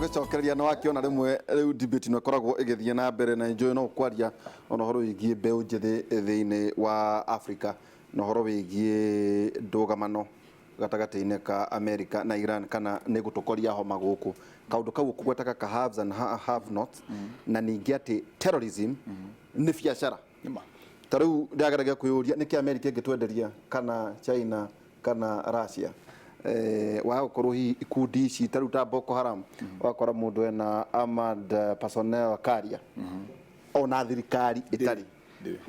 tugicokereria no akiona rimwe riu debate no koragwo igithie na mbere na enjoy no kwaria ona horo wigie mbeu njithi thiini wa Africa no horo wigie ndugamano gatagati-ini ka America na Iran kana ni gutukoria homa guku kaundu kau kugwetaga ka haves and have not na ningi ati terrorism ni biacara tariu ndageragia kuyuria niki America ingitwenderia kana China kana Russia wa ukorwo hi ikundi ici tariu ta Boko Haram wakora mundu ena armored personnel carrier ona thirikari itari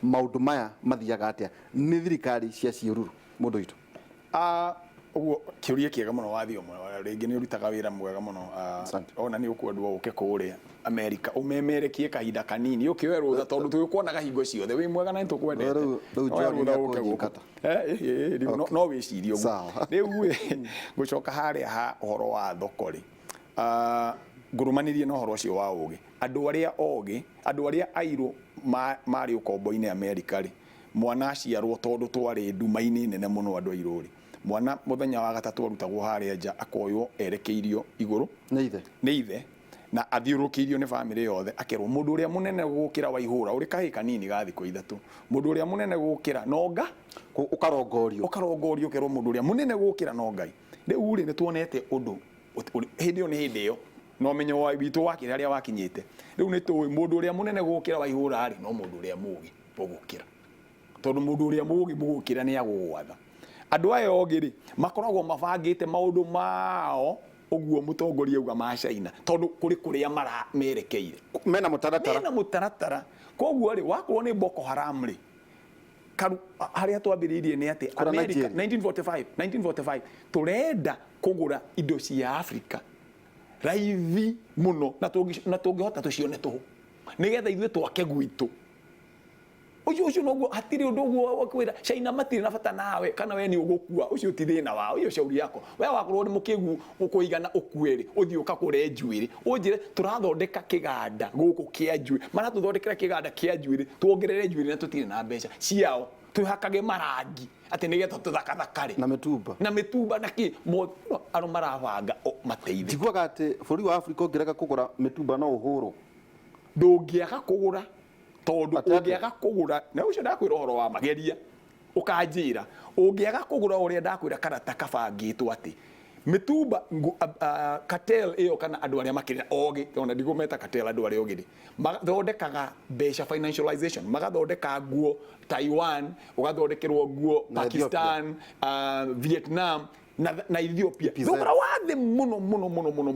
maundu maya mathiaga atia ni thirikari cia ciururu mundu itu uguo kiuria kiega muno wathio ringi ni urutaga wira mwega muno ona ni ukwendwo uke kuria America umemerekie kahinda kanini ukiwerwo tondu tukuonaga hingo ciothe wi mwega na nitukwendete riu jokata no wicirie uguo riu gucoka haria ha uhoro wa thokori ngurumanirie no horo cio wa ugi andu aria airu mari ukombo-ini America ri mwana aciarwo tondu twari nduma-ini nene muno andu airu ri mwana muthenya wa gatatu arutagwo haria nja akoywo erekeirio iguru ni ithe na athiurukirio ni family yothe akerwo mundu uria munene gukira waihura uri kahi kanini gathi ku ithatu mundu uria munene gukira nonga ukarongorio kerwo mundu uria munene gukira nongai riu ri ni tuonete undu hindi yo no menyo wa bitu wakire aria wakinyite riu ni tu mundu uria munene gukira waihura ari no mundu uria mugi gukira tondu mundu uria mugi gukira ni agugwatha andu aya ogiri makoragwo mabangite maundu mao uguo mutongoria uga ma China tondu kuria maramerekeire mena mutaratara koguo ri wakorwo ni Boko Haram ri karu haria twambiririe ni ati America 1945 turenda kugura indo cia Africa raithi muno na tungihota tucione tuhu nigetha ithuĩ twake gwitu ucio no hatiri undu guo wakwira China matiri na bata nawe kana we ni ugukua ucio ti thina wao ucio shauri yako we wakorwo ni mukigu ukuigana ukueri uthii ukakure njuiri unjire turathondeka kiganda guku kia njui mana tuthondekera kiganda kia njui tuongerere njui na tutire na mbeca ciao tuhakage marangi ati nigetha tuthakathakare na mitumba na ki aro maravanga mateithi jigwaga ati buri wa Africa ngireka kugura mitumba no uhuru ndungiaga kugura tondu ungiaga kugura na ucio ndakwira uhoro wa mageria ukanjira ungiaga kugura uria ndakwira karata kabangitwo ati mitumba cartel iyo kana andu aria makirina ogi ona ndigumeta cartel andu aria ogiri mathondekaga mbeca financialization magathondeka nguo Taiwan ugathondekerwo nguo Pakistan Vietnam na Ethiopia thogora wathi muno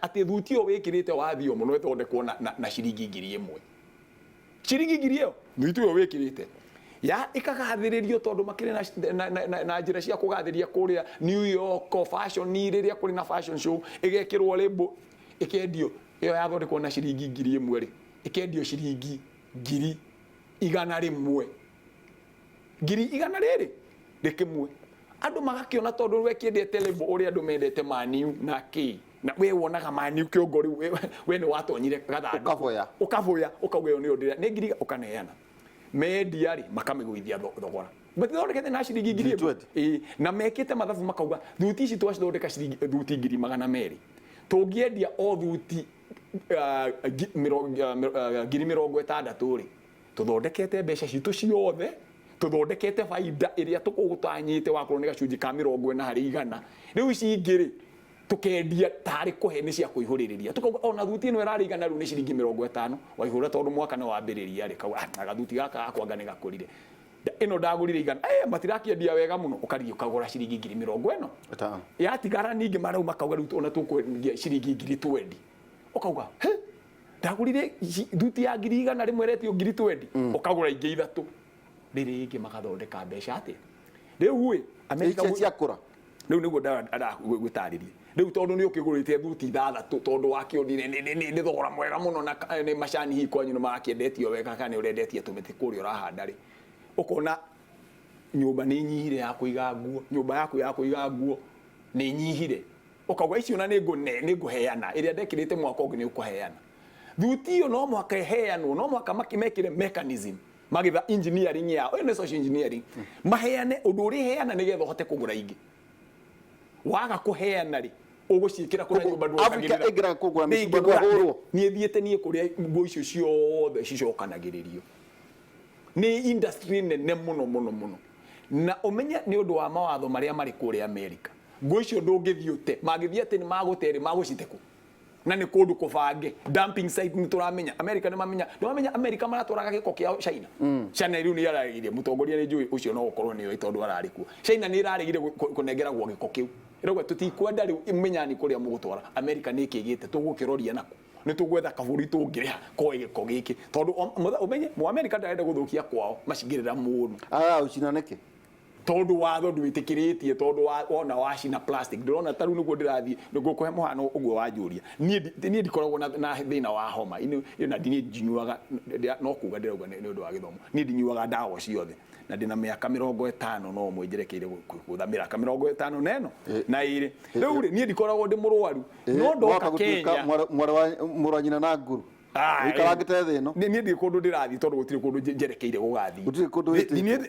ati thutio wikirite wathio muno ethondekwo na ciringi 1,000 ciringi 1,000 thutio wikirite ya ikagathiririo tondu makire na njira cia kugathiria kuria New York fashion ni riria kuri na fashion show igekirwo label ikendio iyo yathondekwo na ciringi 1,000 ri ikendio ciringi 100 riri rikimwe andu magakiona tondu wekiendete label uri andu mendete maniu na ki na we wonaga maniu kiongori we ni watonyire gathandu ukavuya ukauga ni ndira ni ngiriga ukaneana media ri makamiguithia thogora matithondekete na ciringi 1,000 na mekite mathabu makauga thuti ici twacithondeka ciringi thuti 200 tungiendia o thuti 60 ri tuthondekete mbeca citu ciothe tuthondekete faida iria tukugutanyite wakorwo ni gacunji ka 40 harĩ 100 riu ici ingiri tukendia tari kuhe ni cia kuihuririria tukauga ona thuti ino irarigana riu ni ciringi 50 waihura tondu mwaka no wambiriria ri kauga gathuti gaka akwanga ni gakurire ino ndagurire igana matirakiendia wega muno ukari ukagura ciringi 40 ya tigara ningi marau makauga riu ona tukwendia ciringi 20 ukauga ndagurire thuti ya 100 rimwe retio 20 ukagura ingi ithatu riri ingi magathondeka mbeca ati riu America ciakura riu niguo ndagutaririe riu tondu ni ukigurite thuti 6 tondu wakionire ni thogora mwega muno na ni macani hi kwanyu marakiendetio wega kana urendetie tumiti kuri urahanda ri ukona nyumba ni nyihire ya kuiga nguo nyumba yaku ya kuiga nguo ni nyihire ukauga icio na ni nguheana iria ndekirite mwaka ungi ni ukuheana thuti yo no mwaka heanwo no mwaka makimekire mechanism magitha engineering yao ene social engineering maheane undu uri heana nigetha hote kugura ingi waga kuheana ri uguciikira kuria nyumba Africa igira kugura micumba hurwo ni thiete ni kuria nguo icio ciothe cicokanagiririo ni industry nene muno na umenya ni undu wa mawatho maria mari kuria America nguo icio ndungithiute magithiate ni magutere maguciteku na ni kundu kubange dumping site ni turamenya America ni mamenya America maratwaraga giko kia China China riu ni yaragire mutongoria ni njui ucio no ukorwo ni itondu ararikuo China ni irarigire kunengera gwo giko kiu irogwe tutikwenda riu imenyani kuria mugutwara America ni kigite tugukiroria nako ni tugwetha kaburi tungiriha ko giko giki tondu umenye mu America ndarenda guthukia kwao macingirira muno ucina neke tondu watho ndwitikiritie tondu wona wacina plastic ndurona taru niguo ndirathie ngukuhe muhano uguo wanjuria nie ndikoragwo na thina wa homa ina ndinyuaga no kuga ndirauga ni undu wa githomo nie ndinyuaga ndawa ciothe na ndina miaka 50 no mwenjerekeire guthamira ka 50 neno na iri riu nie ndikoragwo ndi murwaru no ndoka Kenya muranyina na nguru ikarangite thino nie ndi kundu ndirathi tondu gutiri kundu njerekeire gugathi gutiri kundu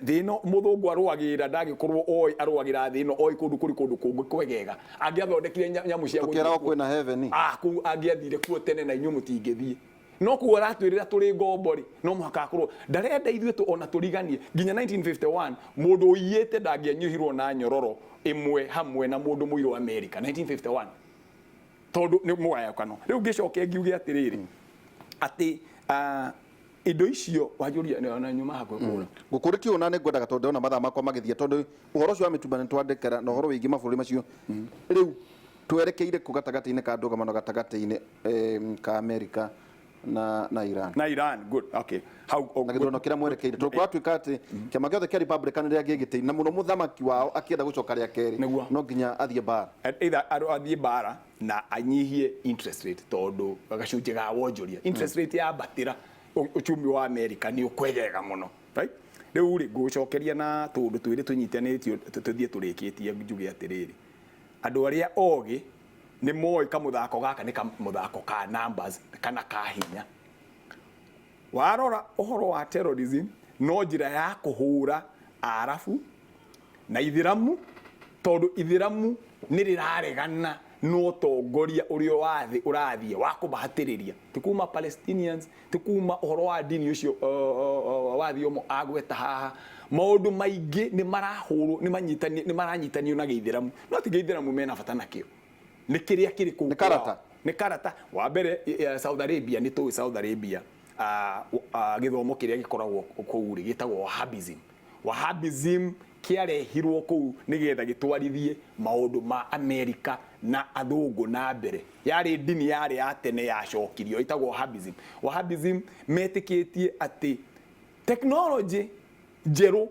thino muthungu arwagira ndagikorwo oi arwagira thino oi kundu kuri kundu kungu kwegega angiathondekire nyamu cia gukira kwina heaven ku angiathire kuo tene na inyu mutingithie no kuo ratwirira turi ngombori no muhaka akorwo ndarenda ithuĩ ona turiganie nginya 1951 mundu uyite ndangianyuhirwo na nyororo imwe hamwe na mundu muiro America 1951 tondu ni mwaya kano riu ngicoke ngiuge atiriri ati indo icio wajuria na nyuma hakwe kura gukuriki ona ne ngwendaga tondu ona mathaa makwa magithie tondu uhoro ucio wa mitumba ni twandekera na uhoro wingi maburi macio riu twerekeire kugatagati-ini ka ndũgamo gatagati-ini ka America na Iran good okay na githono kira mwerekeire tukwa twikati kiama giothe kia Republican ria gigitei na muno muthamaki wao akienda gucoka ria keri no nginya athie bara either athie bara na anyihie interest rate tondu gacunje ga wonjoria interest rate ya batira uchumi wa America ni ukwegega muno right riu ri gucokeria na tundu twiri tunyitanitio tuthie turikitie njuge atiriri andu aria ogi ni moi kamuthako gaka ni kamuthako ka numbers kana ka hinya warora uhoro wa terrorism no njira ya kuhura arafu na ithiramu tondu ithiramu ni riraregana no tongoria urio wathi urathie wa kubahatiriria tikuma Palestinians tikuma uhoro wa dini ucio wathi omo agweta haha maundu maingi ni marahuru ni maranyitanio na githiramu no tigithiramu mena bata nakio ni kiria kiri ku ni karata wa mbere Saudi Arabia ni tu Saudi Arabia githomo kiria gikoragwo kuu gitagwo Wahhabism kiarehirwo kuu nigetha gitwarithie maundu ma America na athungu na mbere yari dini yari atene yacokirio itagwo Wahhabism metikitie ati technology jeru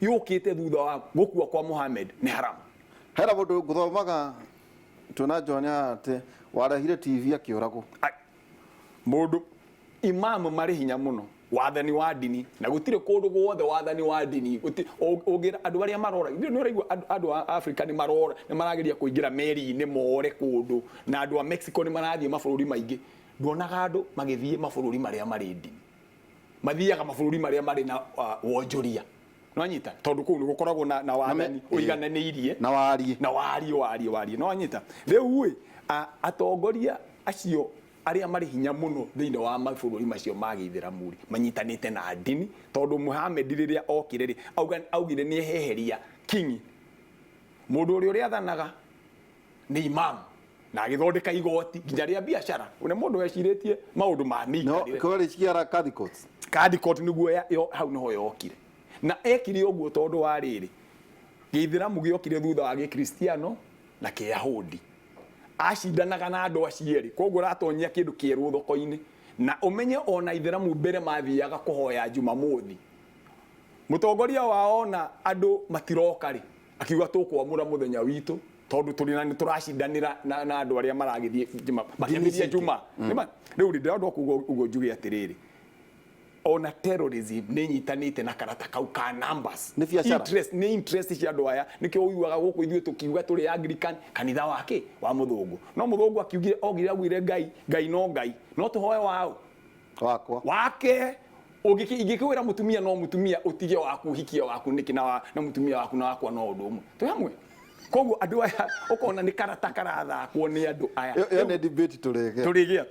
yukite thutha wa gukua kwa Muhammad ni haram hera mundu guthomaga tunajonia ate warahire TV akiurago mundu imam mari hinya muno wathani wa dini na gutire kundu guothe wathani wa dini ugira andu aria marora ni raigua andu a Africa ni marora ni marageria kuingira meri ni more kundu na andu a Mexico ni marathie mabũrũri maingi ndonaga andu magithie mabũrũri maria mari dini mathiaga mabũrũri maria mari na wonjoria no anyita tondu kuu ni gukoragwo na wathani uigananiirie na warie no anyita riu atongoria acio aria mari hinya muno thiini wa mabũrũri macio magithiramu manyitanite na dini tondu Muhammad riria okire ri augire ni heheria king mundu uria athanaga ni imam na agithondeka igoti nginya ria biashara une mundu weciritie maundu ma mika no kwari ciara card court niguo hau niho yokire na ekire uguo tondu wa riri githiramu giokire thutha wa Gikristiano na Kiyahudi acindanaga na andu acieri koguo ratonyia kindu kieru thoko-ini na umenye ona ithiramu mbere mathiaga kuhoya Jumamothi mutongoria waona andu matiroka ri akiuga tukwamura muthenya witu tondu turina ni turacindanira na andu aria maragithie makithie Juma riu ndirenda kugo njuge atiriri ona terrorism ni nyitanite na karata kau ka numbers ni interest cia andu aya nikio uiguaga guku ithuĩ tukiuga turi Anglican kanitha wake wa muthungu no muthungu akiugire ogire agwire ngai no tuhoe wakwa wake ugikiwira mutumia no mutumia utige waku hikia waku niki na mutumia waku na wakwa no undu umwe tu hamwe koguo andu aya ukona ni karata karathakwo ni andu aya yo ne debate turigia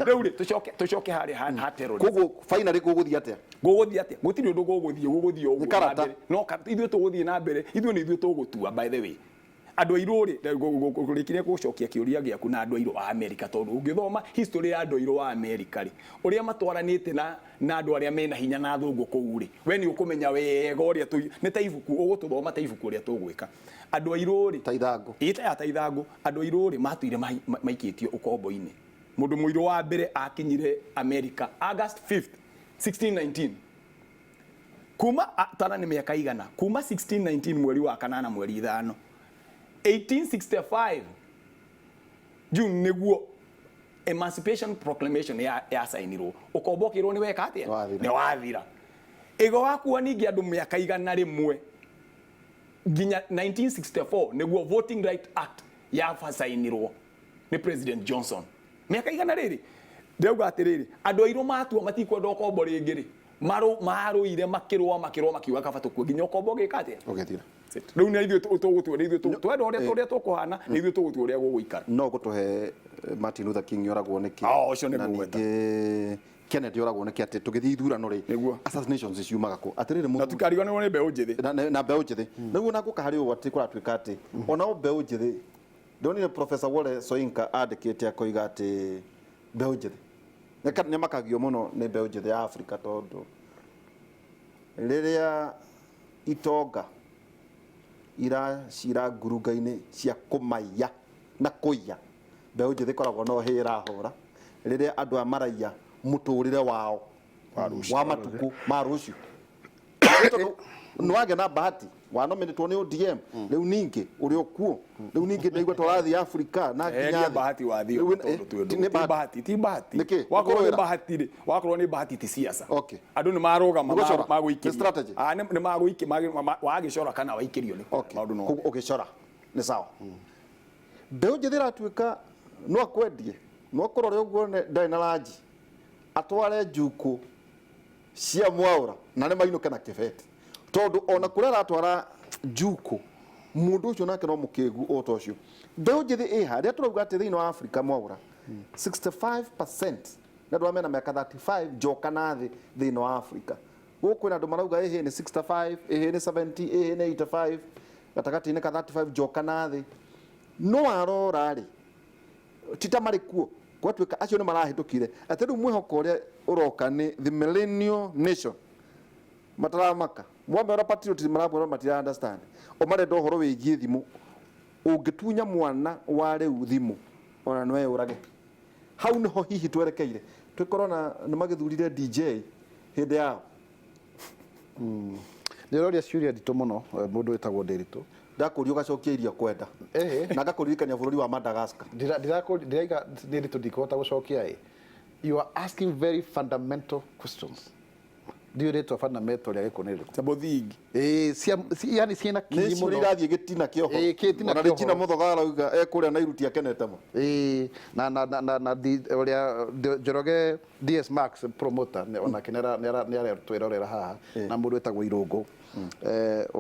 riu ri tucoke hari ha terrorist koguo finally guguthia atia gutiri undu guguthie uguo no ithuĩ tũgũthiĩ na mbere ithuĩ nĩ ithuĩ tũgũtua by the way andu airu ri gurikiria gucokia kiuria giaku na andu airu a America tondu ungithoma history ya andu airu wa America ri uria matwaranite na andu aria mena hinya na thungu kuu ri we ni ukumenya wega uria ni ta ibuku ugututhoma ta ibuku uria tugwika andu airu ri ta ithangu andu airu ri matuire maikitio ukombo-ini mundu muiru wa mbere akinyire America August 5th 1619 kuma tana ni miaka igana kuma 1619 mweri wa kanana mweri 5 1865 June niguo Emancipation Proclamation ya sainirwo ukombokirwo ni weka atia ni wathira igo wakuwa ningi andu miaka igana rimwe ginya 1964 niguo Voting Right Act ya sainirwo ni President Johnson miaka igana riri ndeuga atiriri andu airu matua matikwenda ukombo ringi ri maruire makirwa makiuga kaba tukue ginya ukombo gikatia ugethira riu na ithuĩ tũgũtua nĩ ithuĩ twenda ũrĩa tũkũhana nĩ ithuĩ tũgũtua ũrĩa gũgũikara no gũtũhe Martin Luther King yoragwo nĩkĩ ũcio nĩ ningĩ Kennedy yoragwo nĩkĩ atĩ tũgĩthiĩ ithurano rĩ assassinations ciumaga kũ atĩrĩrĩ na tukariganĩrwo nĩ mbeũ njĩthĩ na mbeũ njĩthĩ nĩguo na gũka harĩ ũũ atĩ kũratuĩka atĩ ona mbeũ njĩthĩ ndonire Professor Wole Soyinka andĩkĩte akoiga atĩ mbeũ njĩthĩ nĩ makagio mũno nĩ mbeũ njĩthĩ ya Africa tondũ rĩrĩa itonga iracira ngurunga-inĩ cia kũmaiya na kũiya mbeũ njĩthĩ koragwo no hĩ ĩrahũra rĩrĩa andũ a maraiya mũtũrĩre wao wa matukũ ma rũciũ nĩwagĩa na bahati wanominĩtwo nĩ ODM rĩu ningĩ ũrĩ okuo rĩu ningĩ ndaigua tũrathiĩ Africa na nginya bahati wathio ti bahati wakorwo nĩ bahati ti siasa andũ nĩ marũgama magũikia nĩ magũikia wagĩcora kana waikĩrio nĩ maũndũ no ũgĩcora nĩ sawa mbeũ njĩthĩ ĩratuĩka no akwendie no kũrore ũguo ndarĩ na ranji atware njukũ cia mwaũra na nĩ mainũke na kĩbeti tondu ona kũrĩa aratwara njukũ mundu ũcio nake no mũkĩgu o ta ũcio mbeũ njĩthĩ ĩha rĩrĩa tũrauga atĩ thĩinĩ wa Africa mwaũra 65% na andũ mena mĩaka 35 njoka na thĩ thĩinĩ wa Africa gũkũ kwĩna andũ marauga ĩhĩ nĩ 65 ĩhĩ nĩ 70 ĩhĩ nĩ 85 gatagatĩ-inĩ ka 35 njoka na thĩ no arora rĩ tita marĩ kuo gwatuĩka acio nĩ marahĩtũkire atĩ rĩu mwĩhoko ũrĩa ũroka nĩ the millennial nation mataramaka mwambe ora patriotism marabora matira understand o marenda ũhoro wĩgiĩ thimũ ũngĩtunya mwana wa rĩu thimũ ona nĩwe ũrage hau nĩho hihi twerekeire twĩkorwo na nĩ magĩthurire DJ hĩndĩ yao nĩroria ciũria nditũ mũno mũndũ wĩtagwo Ndĩritũ ndakũria ũgacokia irio kwenda na ngakũririkania bũrũri wa Madagascar ndĩraiga Ndĩritũ ndikũhota gũcokia you are asking very fundamental questions ndiũrĩtwo fundamental ya gĩkũnĩrĩko ta mũthingi yani ciĩna kinyi mũno nĩ irathiĩ gĩtina kĩoho ona rĩkina mũthoga arauga ekũrĩa na iruti akenete mo na ũrĩa Njoroge DS Max promoter onake nĩaretwĩrorera haha na mũndũ wĩtagwo Irũngũ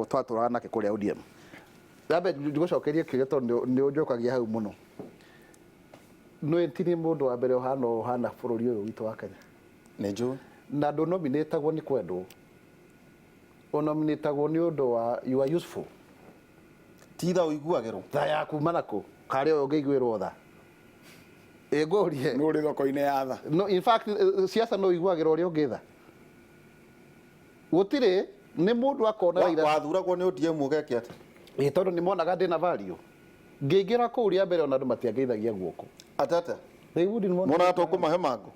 twatũraga nake kũrĩa ODM Rabe ndigũcokeria kĩũria tondũ nĩ ũnjokagia hau mũno nĩ nĩ mũndũ wa mbere ũhana bũrũri ũyũ witũ wa Kenya nĩ njũĩ na ndũnominĩtagwo nĩ kwendwo ũnominĩtagwo nĩ ũndũ wa you are useful titha ũiguagĩrwo tha ya kuma nakũ karĩa ũngĩiguĩrwo tha ĩngũrie nĩ ũrĩ thoko-inĩ ya tha no in fact siasa no iguagĩrwo ũrĩa ũngĩ tha gũtirĩ nĩ mũndũ akona wathuragwo nĩ ODM ũgeke atĩ tondũ nĩ monaga ndĩna value ngĩingĩra kũu rĩa mbere ona andũ matiangeithagia guoko atata mona tũkũmahe mango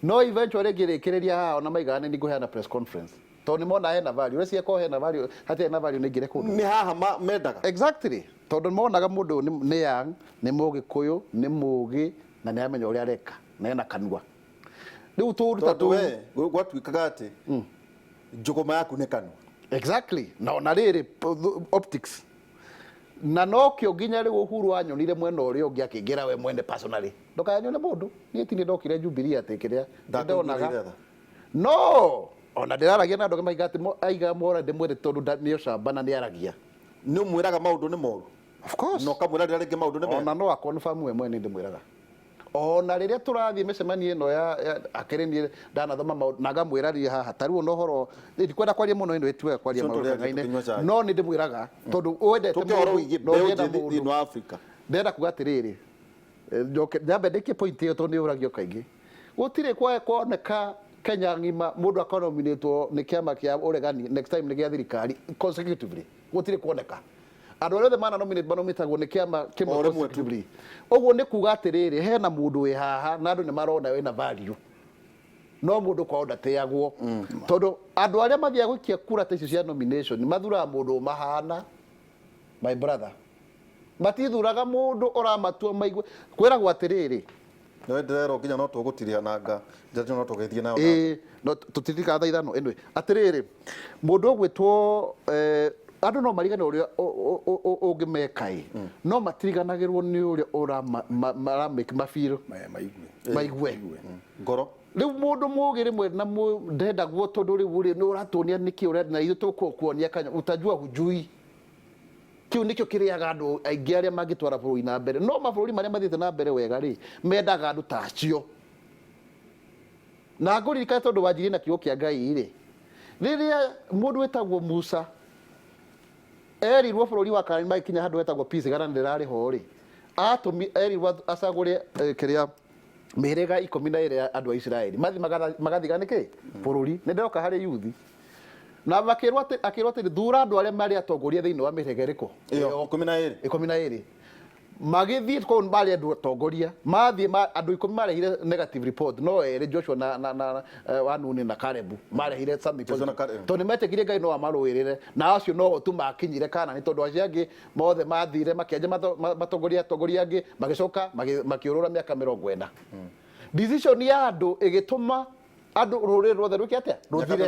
no eventually ngĩrĩkĩrĩria haha ona maigana nĩ ngũheana press conference tondũ nĩ mona hena value ũrĩa ciakoo hena value hatirĩ na value nĩ ngĩre kũndũ nĩ haha mendaga exactly tondũ monaga mũndũ nĩ young nĩ mũgĩkũyũ nĩ mũgĩ na nĩ amenya ũrĩa areka na ena kanua rĩu tũruta tondũ gwatuĩkaga atĩ njũgũma yaku nĩ kanua exactly na ona rĩrĩ optics na no kĩo nginya rĩu Uhuru anyonire mwena ũrĩa ũngĩ akĩingĩra we mwene personally ndũkanyone mũndũ niĩ ti nĩ ndokire Jubilee atĩ kĩrĩa ndonaga no ona ndĩraragia na andũ maigate aiga mora ndĩmwĩre tondũ nĩ ũcamba na nĩ aragia nĩ mwĩraga maũndũ nĩ moru of course no kamwĩra rĩrĩa rĩngĩ maũndũ nĩ mega ona no akonfirm we mwene ndĩ mwĩraga ona rĩrĩa tũrathiĩ mĩcemanio ĩno ya akĩrĩnie ndanathoma maũndũ na ngamwĩraria haha tarĩu no horo ndikwenda kwaria mũno ĩno ĩtuega kwaria maũndũ no nĩ ndĩmwĩraga tondũ wendete mũndũ wa Africa ndenda kuga atĩrĩrĩ njambe ndĩkie point ĩyo tondũ nĩ ũragio kaingĩ gũtirĩ kuoneka Kenya ng'ima mũndũ akanominĩtwo nĩ kĩama kĩa ũregani next time nĩ gĩa thirikari consecutively gũtirĩ kuoneka andũ arĩa othe mana nominatagwo nĩ kĩama kĩmwe consecutively ũguo nĩ kuga atĩrĩrĩ hena mũndũ wĩ haha na andũ nĩ marona wĩna value no mũndũ kwao ndatĩagwo tondũ andũ arĩa mathiaga gũikia kura ta icio cia nomination mathuraga mũndũ mahana my brother matithuraga mũndũ oramatua maigue kwĩragwo atĩrĩrĩ no ndirero nginya no tũgũtiria nanga njaji no tũgeithie nayo no tũtitika tha ithano anyway atĩrĩrĩ mũndũ ũgwĩtwo andũ no marigane ũrĩa ũngĩmeka no matiriganagĩrwo nĩ ũrĩa ũramake mafeel maigue ngoro rĩu mũndũ mũgĩ rĩmwe na ndendagwo tondũ rĩu nĩ ũratuonia nĩkĩ ũrenda na ithuĩ tũkuonia kanya utajua hujui kiu nikio kiriaga andu aingi aria mangitwara bũrũri na mbere no mabũrũri maria mathiĩte na mbere wega ri mendaga andu ta acio na ngũririkana tondũ wanjiri na kiugo kĩa Ngai ri rĩrĩa mũndũ wetagwo Musa erirwo bũrũri wa Kanani magikinya handũ wetagwo Peace gara ndirarĩ ho ri atumi erirwo acagũre kĩrĩa mĩhĩrĩga 12 ya andũ a Isiraeli mathi magathiga nĩkĩ bũrũri nĩ ndoka harĩ yuthi na akirwo atĩ thura andũ arĩa marĩ atongoria thĩinĩ wa mĩhĩrĩga ĩrĩkũ 12 magĩthiĩ kũu marĩ andũ atongoria mathiĩ andũ 10 marehire negative report no erĩ Joshua na Wanuni na Caleb marehire something tondũ nĩmetĩkire Ngai no amarũĩrĩre na acio no tu makinyire Kanani tondũ acio angĩ mothe mathire makĩenja matongoria angĩ magĩcoka makĩũrũra mĩaka 40 decision ya andũ ĩgĩtũma andũ rũrĩrĩ rwothe rwĩke atĩa rũthire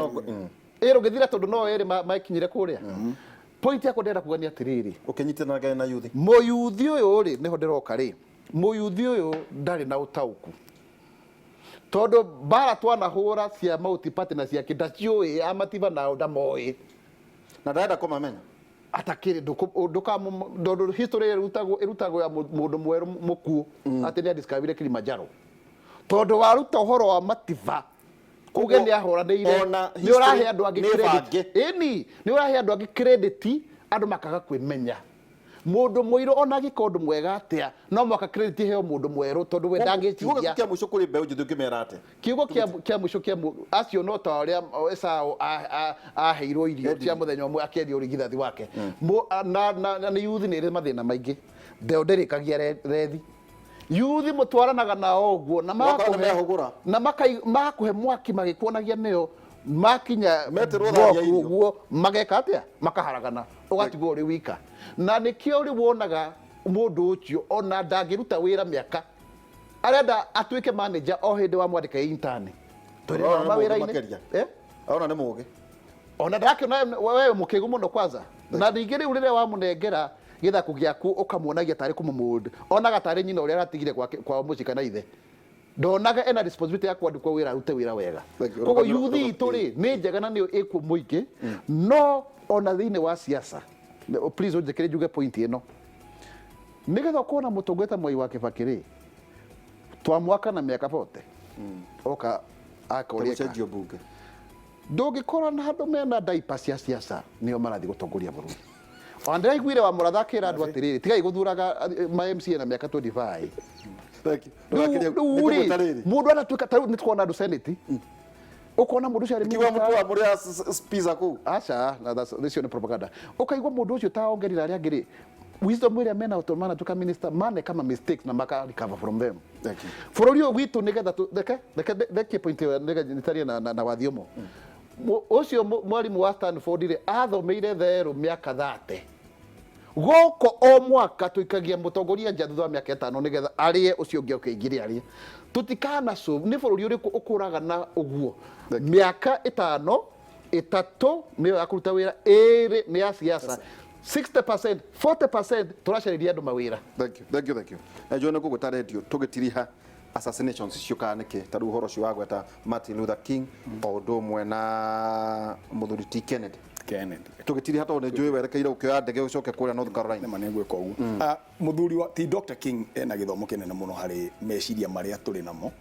rũgĩthira tondũ no erĩ makinyire kũrĩa point yako ndenda kugania atiriri ukinyitana Ngai na yuthi mũyuthi ũyũ ri niho ndiroka ri mũyuthi ũyũ ndarĩ na ũtaũku tondũ bara twanahũra cia multi-party na cia kĩdaciũĩ amatiba na ndamoi na ndarenda kũmamenya atakĩrĩ ndũka history ĩrutagwo ya mũndũ mwerũ mũkuũ atĩ nĩ discovery Kilimanjaro tondũ waruta ũhoro wa matiba kuge nĩ ahoranĩire nĩ ũrahe andũ angĩ credit nĩ ũrahe andũ angĩ credit andũ makaga kwĩmenya mũndũ mũirũ ona gĩkondu mwega atĩa no mwaka credit heo mũndũ mwerũ tondũ we ndangĩciria kiugo kĩa mũico kũrĩ mbeũ njĩthĩ ũngĩmera atĩa kiugo kĩa mũico kĩa acio no ta ũrĩa Esau aheirwo irio cia mũthenya ũmwe akĩendia ũrigithathi wake na nĩ yuthi nĩ ĩrĩ mathĩna maingĩ mbeũ ndĩrĩkagia rethi yuthi mutwaranaga nao ũguo na makakuhe mwaki magĩkuonagia nĩo makinya ũguo mageka atĩa makaharagana ũgatigwo ũrĩ wika na nĩkĩo ũrĩ wonaga mũndũ ũcio ona ndangĩruta wĩra mĩaka arenda atuĩke manager o hĩndĩ wa mwandĩka intern tũrĩ na wĩra-inĩ ona nĩ mũgĩ ona ndakĩona wewe mũkĩgu mũno kwanza na ningĩ rĩu rĩrĩa wamũnengera gĩthako gĩaku ũkamuonagia tarĩ kũmũmũndũ onaga tarĩ nyina ũrĩa aratigire kwa mũciĩ kana ithe ndonaga ena responsibility ya kwandĩkwo wĩra arute wĩra wega koguo yuthi itũ rĩ nĩ njega na nĩyo ĩkuo mũingĩ no ona thĩinĩ wa siasa please ũnjĩkĩre njuge point ĩno nĩgetha ũkona mũtongoria Mwai wa Kibaki rĩ twamwaka na mĩaka 40 oka akoria bunge ndũngĩkora na andũ mena diaper cia siasa nĩo marathiĩ gũtongoria bũrũri Andrea igwire wa murathakira andu atiriri tigai guthuraga ma MC na miaka 25 thank you mundu anatuika taru nitwona andu senate ukona mundu ucio ari kiwa mutu wa muri pizza ku acha na this is propaganda ukaigwa mundu ucio ta ongerira ari angiri wisdom ĩrĩa mena automana tuka minister mane kama mistakes na maka recover from them thank you bũrũri ũyũ witũ nĩgetha theke point nĩtaria na wathiomo ucio mwarimu wa Stanford ire athomeire therũ miaka 30 goko o mwaka tuikagia mutongoria nja thutha wa miaka 5 nigetha arie ucio ũngĩ ũkĩingire arie tutikana so nĩ bũrũri ũrĩkũ ũkũraga na ũguo miaka 5 3 nĩ akuruta wĩra ĩrĩ nĩ ya siasa 60% 40% turacariria andu mawira thank you ejone kugweta radio tugitiriha assassinations ciukanike ta ruhoro cio wagweta Martin Luther King o ndu mwe na Muthuri T Kennedy Kennedy tugitiri hata one njui werekeire ukioya ndege ucoke kuria North Carolina nä manegwä ka å guo muthuri wa ti Dr King ena gä thomo kä nene må no harä meciria marä a tå rä namo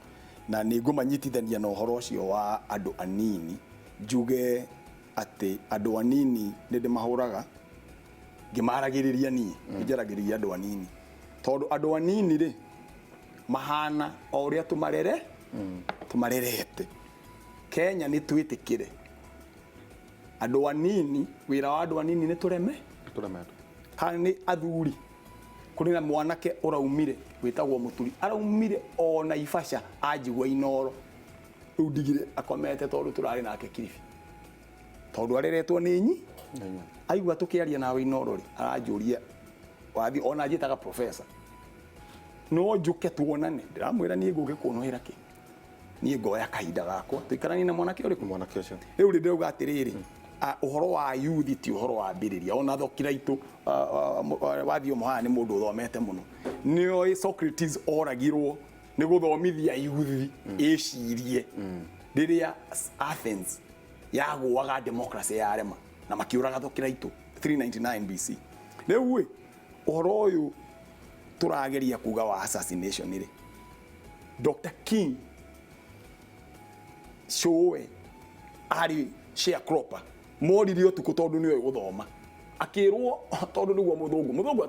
na nä ngå manyitithania na å horo å cio wa andå anini njuge atä andå anini nä ndä mahå raga ngä maragä rä ria niä njaragä rä ria andå anini tondå andå anini rä mahana o å rä a tå marerete Kenya nä twä tä kä re andå anini wä ra wa andå anini nä tå reme kana nä athuri kå rä na mwanake å raumire wä tagwo må turi araumire ona Ibasha anjigua Inoro rä u ndigire akomete tondå tå rarä nake Kilifi tondå areretwo nä nyi aigua tå kä aria nawe Inoro rä aranjå ria wathi ona njä taga professor no njå ke tuonane ndä ramwä ra niä ngå gä kå nå hä ra kä niä ngoya kahinda gakwa tå ikaranie na mwanake å rä kå rä u rä ndä rauga atä rä rä å horo wa youth ti å horo wa mbä rä ria ona thokira itå wathiä må haha nä må ndå å thomete må no nä oä Socrates oragirwo nä gå thomithia youth ä cirie rä rä a Athens yagåaga democracy yarema na makä å raga thokira itå 399 BC rä u å horo å yå tå rageria kuga wa assassination rä Dr King showe ari sharecropper morire utuku tondu ni gå thoma akirwo tondu niguo muthungu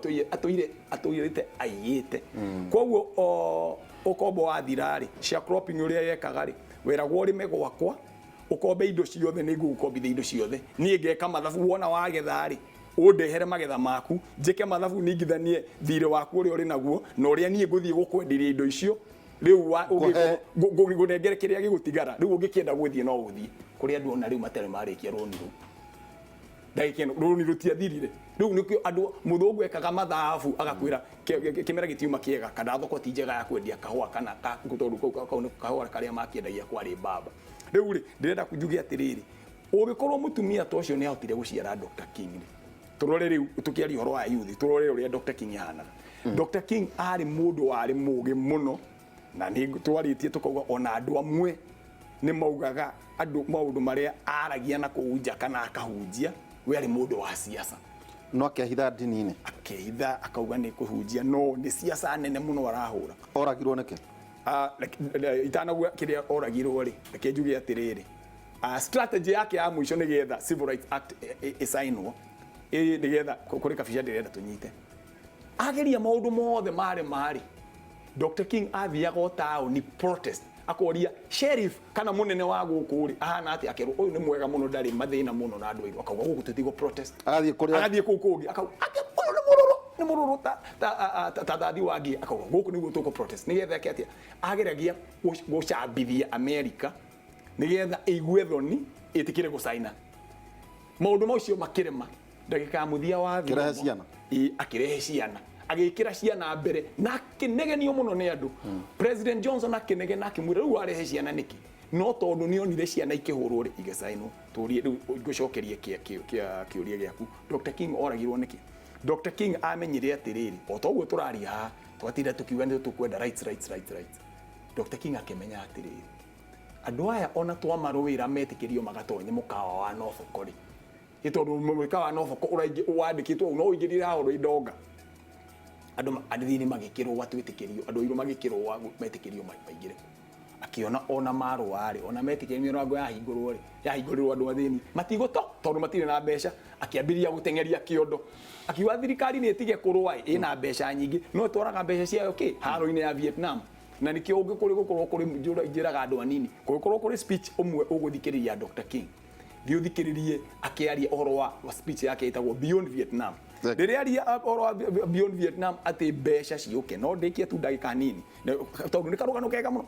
atuirite aiyite koguo ukombo wa thirari sharecropping uria yekaga ri weragwo rime gwakwa ukombe indo ciothe ni ngukombithia indo ciothe nie ngeka mathabu wona wagetha ri undehere magetha maku njike mathabu ningithanie thire waku uria uri naguo na uria nie nguthie gukwenderia indo icio riu ngånengere kä rä a gä gå tigara rä u å ngä kä enda gå thiä no gå thiä kå rä andå ona rä u matarä marä kia rå ni rå ndagä rå ni rå tiathirire rä u nä kä andå må thå ngu ekaga mathabu agakwä ra kä mera gä tiuma kä ega kana thoko ti njega ya kwendia kahåa kana tondå kahåa karä a makiendagia kwarä mbamba rä u rä ndä renda njuge atä rä rä å gä korwo må tumia ta å cio nä ahotire gå ciara Dr King rä tå rore rä u tå kä aria å horo wa youth tå rore å rä a Dr King ahanaga Dr King arä må ndå warä må gä må no na nä twaritie tukauga ona andå amwe nä maugaga andå maå marä a aragia na kå nja kana akahunjia we arä må ndå wa ciaca no akehitha ndini-inä akehitha akauga nä kå hunjia no nä ciaca nene må no arahå ra oragirwo nä kä itanagua kä rä a oragirwo rä reke njuge atä rä rä strategy yake ya muico nä getha Civil Rights Act ĩcainwo nä getha kå rä kabica ndä renda tå nyite ageria maå ndå mothe marä Dr King athiaga o taũni protest akoria sheriff kana munene wa gũkũ ri ahana ati akerwo ũyũ nĩ mwega mũno ndarĩ mathĩna mũno na andũ airũ akauga gũkũ tũtigo protest agathiĩ kũu kũngĩ akauga nĩ mũrũrũ ta thathi wangi akauga gũkũ nĩguo tũkũ protest nĩgetha eke atia ageragia gũcambithia America nĩgetha ĩigue thoni ĩtĩkĩre gũcaina maũndũ macio makĩrema ndagĩka mũthia wa akĩrehe ciana agikira ciana mbere na kinegenio muno ni andu President Johnson akinegena akimwira riu arehe ciana niki no tondu ni onire ciana ikihurwo ri igecainwo turie riu ngucokerie kiuria giaku Dr King oragirwo niki Dr King amenyire atiriri o toguo turaria ha twatira tukiuga ni tukwenda rights Dr King akimenya atiriri andu aya ona twamarwira metikirio magatonye mukawa wa Norfolk ri itondu mukawa wa Norfolk uraingi wandikitwo no ingirira horo idonga andå athini magäkärwo watwätäkärio andå airå magäkärwo metäkärio maingä akiona ona marwarä ona metäkärio mĩrango yahingårĩrwo andå athini matigå to tondå matirä na mbeca akĩambĩrĩria gũteng'eria kĩondo akiuga thirikari nĩ ĩtige kũrũa ĩna mbeca nyingĩ no tũraga mbeca ciayo haro-inĩ ya Vietnam na nĩkĩo ũngĩkorwo kũrĩ njĩraga andũ anini kũngĩkorwo kũrĩ speech ũmwe ũgũthikĩrĩria Dr King thiĩ ũthikĩrĩrie akĩaria ũhoro wa speech yake ĩtagwo Beyond Vietnam rĩrĩa aria Beyond Vietnam atĩ mbeca ciũke no ndĩkie tu ndagĩka nini tondũ nĩ karũgano kega mũno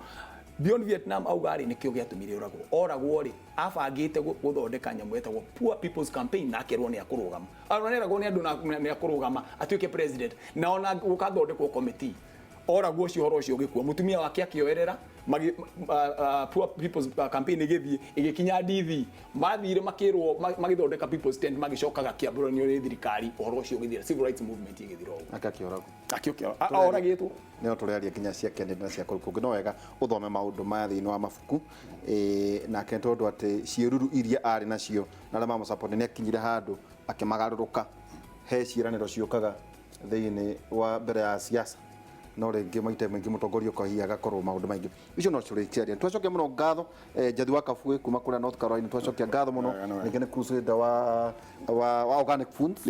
Beyond Vietnam auga rĩ nĩkĩo gĩatũmire oragwo rĩ abangĩte gũthondeka nyamũ ĩtagwo Poor People's Campaign na akerwo nĩ akũrũgama aroneragwo nĩ andũ nĩ akũrũgama atuĩke president na ona gũkathondekwo committee oragwo ũcio ũhoro ũcio ũgĩkua mũtumia wake akĩoerera poor people's campaign igikinya ndithi mathire makirwo magithondeka people's stand magicokaga kiamburanio ni thirikari uhoro ucio ugithira civil rights movement igithirwo akakiorago oragitwo nio turiaria kinya cia Kennedy na cia Kũngĩ no wega uthome maundu maya thiini wa mabuku na kentondu ati ciiruru iria ari nacio na rama support ni akinyire handu akimagaruruka he ciiraniro ciukaga thiini wa mbere ya siasa no ringi maite maingi mutongoria ukahiya gakorwo maundu maingi icio no turikiaria twacokia muno ngatho Njathi wa Kabue kuma kura North Carolina twacokia ngatho muno ringi ni crusade wa organic foods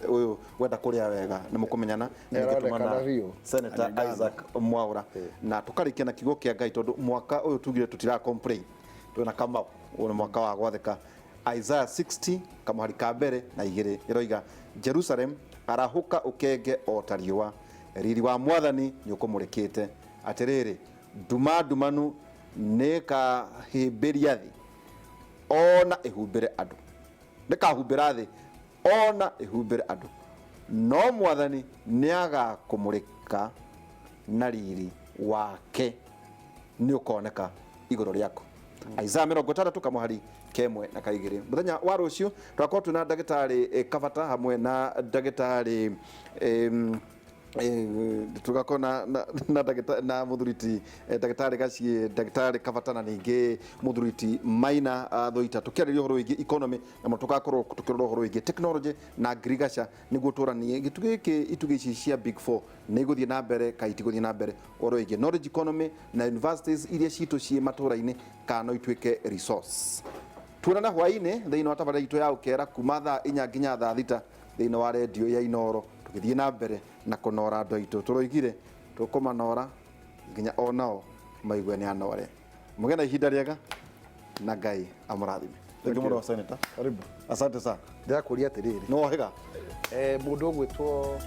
uyu wenda kuria wega ni mukumenyana ngitumana Senator Isaac Mwaura na tukarikia na kigo kia Ngai tondu mwaka uyu tugire tutira complain twina kama uyu mwaka wa gwatheka Isaiah 60 kamuhari ka mbere na igire iroiga Jerusalem arahuka ukenge otariwa riri wa mwathani nyukumurikite atiriri ndumanu neka himbiria thi ona ihumbire andu nikahumbira thi ona ihumbire andu no mwathani niaga kumurika na riri wake ni ukoneka iguru riako Isaiah 60 kamuhari kemwe na kaigire muthenya wa rucio twakorwo tuna ndagitari Kabata hamwe na ndagitari tugakona na ndagitari na muthuriti ndagitari Gacie ndagitari Kabata na ningi muthuriti Maina Thoita tukiriria horo wigi economy na tugakorwo tukirora horo wigi technology na agriculture niguo turanie gitugiki itugici cia big 4 niguthie na mbere kaitiguthie na mbere horo wigi knowledge economy na universities iria citu cie matura-ini kana itwike resource tuonana hwaini thiini wa tabara itu ya ukera kuma thaa 4 nginya thaa 6 thiini wa radio ya Inoro tukithie na mbere na kunora andu aitu turoigire tukumanora nginya onao maigwe ni anore mugena ihinda riega na Ngai amurathime thengi muno Senator karibu asante sana ndakuria atiriri no hega mundu gwitwo